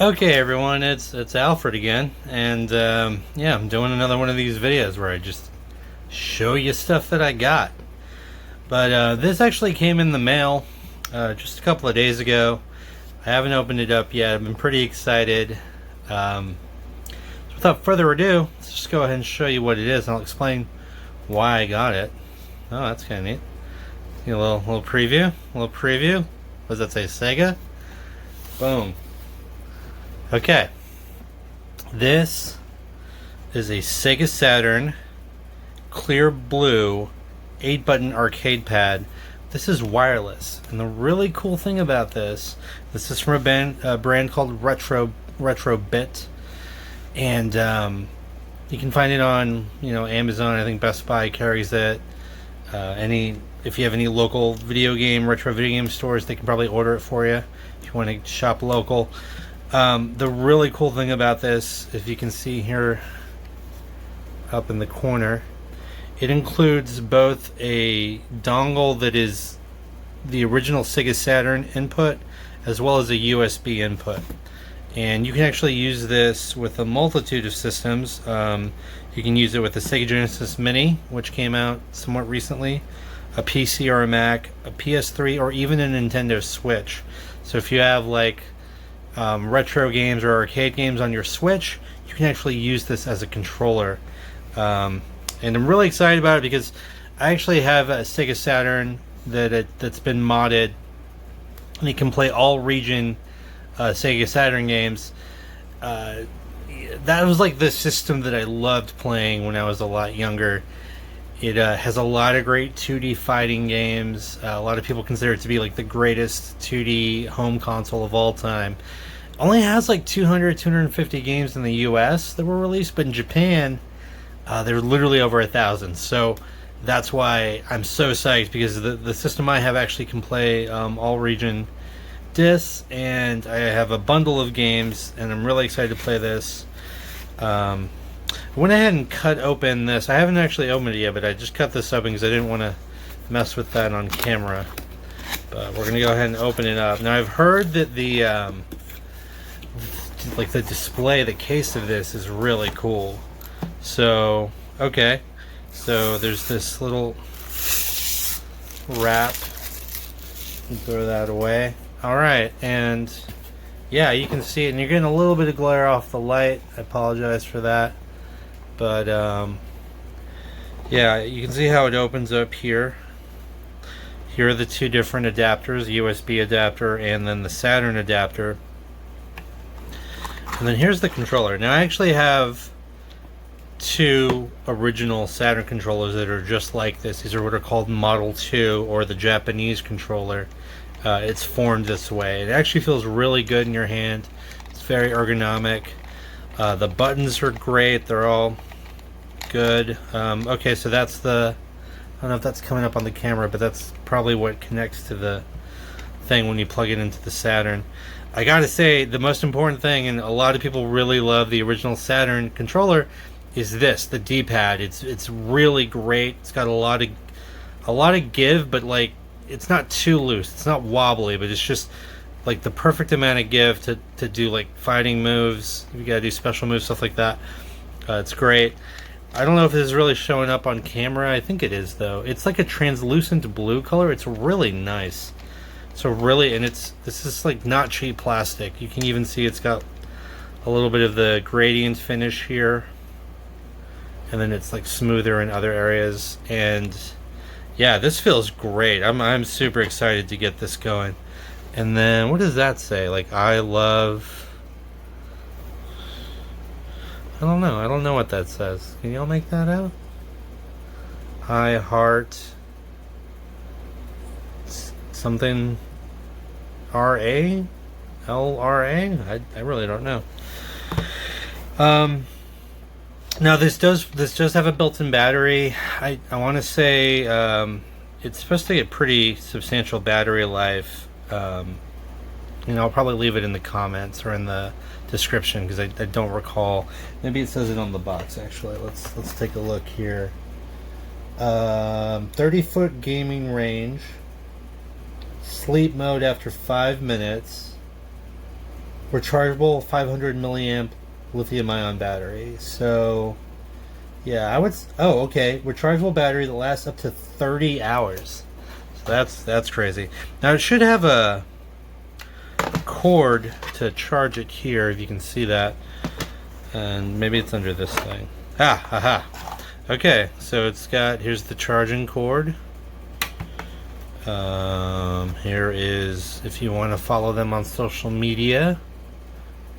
Okay, everyone, it's Alfred again, and yeah, I'm doing another one of these videos where I just show you stuff that I got. But this actually came in the mail just a couple of days ago. I haven't opened it up yet. I've been pretty excited. Um, so without further ado, let's just go ahead and show you what it is, and I'll explain why I got it. Oh, that's kind of neat. A little preview, a little preview. What does that say? Sega. Boom. Okay. This is a Sega Saturn clear blue 8-button arcade pad. This is wireless, and the really cool thing about this is from a brand called Retro Bit, and you can find it on Amazon. I think Best Buy carries it. Any If you have any local retro video game stores, they can probably order it for you if you want to shop local. The really cool thing about this, if you can see here up in the corner, it includes both a dongle that is the original Sega Saturn input as well as a USB input. And you can actually use this with a multitude of systems. You can use it with the Sega Genesis Mini, which came out somewhat recently, a PC or a Mac, a PS3, or even a Nintendo Switch. So if you have retro games or arcade games on your Switch, you can actually use this as a controller. And I'm really excited about it because I actually have a Sega Saturn that's been modded, and it can play all region Sega Saturn games. That was like the system that I loved playing when I was a lot younger. It has a lot of great 2D fighting games. A lot of people consider it to be like the greatest 2D home console of all time. Only has like 250 games in the US that were released, but in Japan, there were literally over 1,000. So that's why I'm so psyched, because the system I have actually can play all region discs, and I have a bundle of games, and I'm really excited to play this. I went ahead and cut open this. I haven't actually opened it yet, but I just cut this open because I didn't want to mess with that on camera. But we're gonna go ahead and open it up. Now I've heard that the display, the case of this is really cool. So okay, so there's this little wrap. Throw that away. All right, and yeah, you can see it, and you're getting a little bit of glare off the light. I apologize for that. But yeah, you can see how it opens up here. Here are the two different adapters, USB adapter and then the Saturn adapter. And then here's the controller. Now I actually have two original Saturn controllers that are just like this. These are what are called Model 2, or the Japanese controller. It's formed this way. It actually feels really good in your hand. It's very ergonomic. The buttons are great. They're all good. Okay, so that's I don't know if that's coming up on the camera, but that's probably what connects to the thing when you plug it into the Saturn. I gotta say, the most important thing, and a lot of people really love the original Saturn controller, is this, the D-pad. It's really great. It's got a lot of give, but like it's not too loose. It's not wobbly, but it's just like the perfect amount of give to do like fighting moves. You gotta do special moves, stuff like that. It's great. I don't know if this is really showing up on camera. I think it is, though. It's like a translucent blue color. It's really nice. So really, and this is like not cheap plastic. You can even see it's got a little bit of the gradient finish here, and then it's like smoother in other areas. And yeah, this feels great. I'm super excited to get this going. And then what does that say? Like, I love... I don't know. I don't know what that says. Can y'all make that out? I heart something RA? LRA? I really don't know. Now this does have a built-in battery. I want to say it's supposed to get pretty substantial battery life. I'll probably leave it in the comments or in the description because I don't recall. Maybe it says it on the box actually. Let's take a look here. 30-foot gaming range. Sleep mode after 5 minutes. rechargeable 500 milliamp lithium-ion battery. So yeah, I would. Oh, okay. Rechargeable battery that lasts up to 30 hours. So that's crazy. Now it should have a cord to charge it here, if you can see that, and maybe it's under this thing. Haha. Okay, so it's got, here's the charging cord. Here is, if you want to follow them on social media,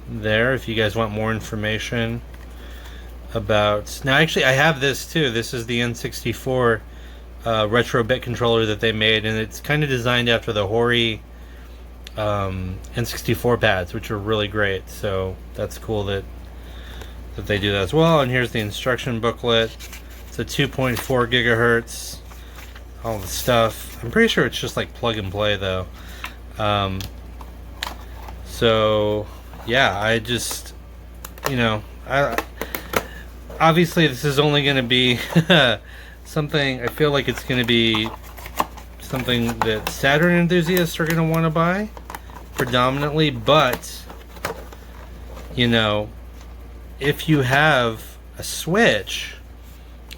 there, if you guys want more information about. Now actually I have this too. This is the N64 retro bit controller that they made, and it's kind of designed after the Hori N64 pads, which are really great. So that's cool that they do that as well. And here's the instruction booklet. It's a 2.4 gigahertz, all the stuff. I'm pretty sure it's just like plug and play though. So yeah, I just, you know, obviously this is only going to be something, I feel like it's going to be something that Saturn enthusiasts are going to want to buy predominantly, but you know, if you have a Switch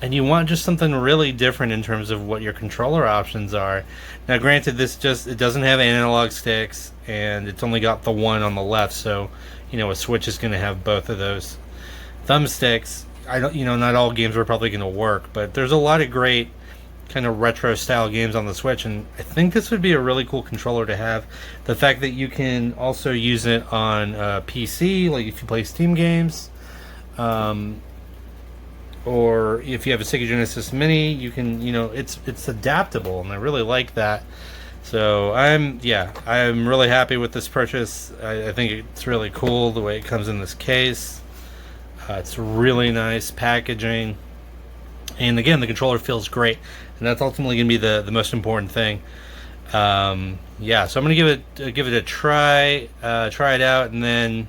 and you want just something really different in terms of what your controller options are. Now granted, it doesn't have analog sticks, and it's only got the one on the left, so you know, a Switch is going to have both of those thumbsticks. I don't, you know, not all games are probably going to work, but there's a lot of great kind of retro style games on the Switch, and I think this would be a really cool controller to have. The fact that you can also use it on PC, like if you play Steam games, or if you have a Sega Genesis Mini, you can, you know, it's adaptable, and I really like that. So I'm really happy with this purchase. I think it's really cool the way it comes in this case. It's really nice packaging, and again, the controller feels great, and that's ultimately going to be the most important thing. Yeah, so I'm going to give it a try it out, and then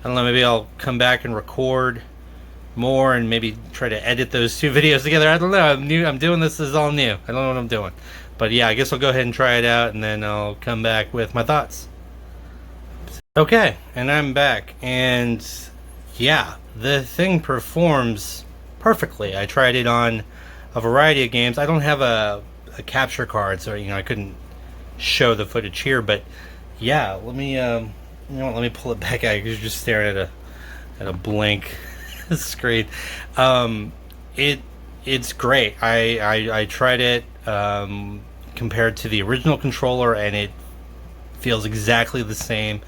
I don't know, maybe I'll come back and record more and maybe try to edit those two videos together. I don't know. I'm doing this is all new. I don't know what I'm doing, but yeah, I guess I'll go ahead and try it out, and then I'll come back with my thoughts. Okay, and I'm back, and yeah, the thing performs perfectly. I tried it on a variety of games. I don't have a capture card, so you know I couldn't show the footage here, but yeah, let me you know what, let me pull it back out. You're just staring at a blank screen. It's great. I tried it compared to the original controller, and it feels exactly the same.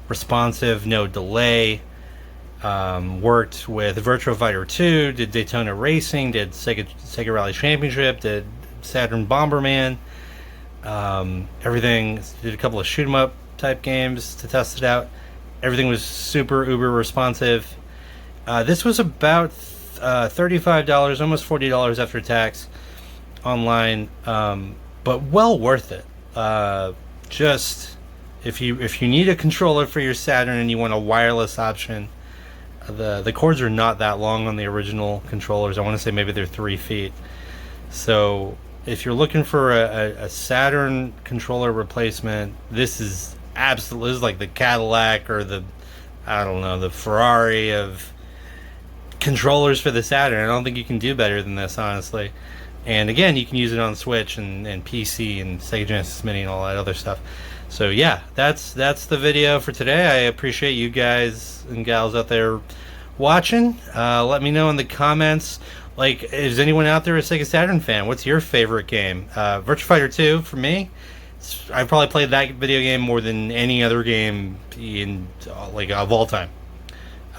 Responsive, no delay. Worked with Virtua Fighter 2, did Daytona Racing, did Sega Rally Championship, did Saturn Bomberman. Everything, did a couple of shoot 'em up type games to test it out. Everything was super uber responsive. This was about $35, almost $40 after tax online, but well worth it. Just if you need a controller for your Saturn and you want a wireless option, the cords are not that long on the original controllers. I want to say maybe they're 3 feet. So if you're looking for a Saturn controller replacement, this is absolutely, this is like the Cadillac or the, I don't know, the Ferrari of controllers for the Saturn. I don't think you can do better than this, honestly. And again, you can use it on Switch and PC and Sega Genesis Mini and all that other stuff. So yeah, that's the video for today. I appreciate you guys and gals out there watching. Let me know in the comments, like, is anyone out there a Sega Saturn fan? What's your favorite game? Virtua Fighter 2 for me. I've probably played that video game more than any other game in like of all time.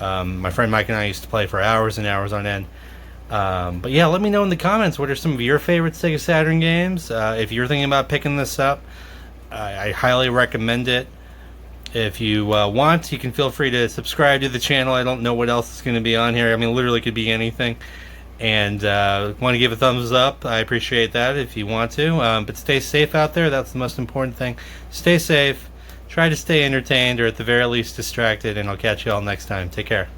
My friend Mike and I used to play for hours and hours on end. But yeah, let me know in the comments, what are some of your favorite Sega Saturn games? If you're thinking about picking this up, I highly recommend it. If you want, you can feel free to subscribe to the channel. I don't know what else is going to be on here. I mean, literally could be anything. And want to give a thumbs up, I appreciate that if you want to. But stay safe out there. That's the most important thing. Stay safe. Try to stay entertained, or at the very least distracted. And I'll catch you all next time. Take care.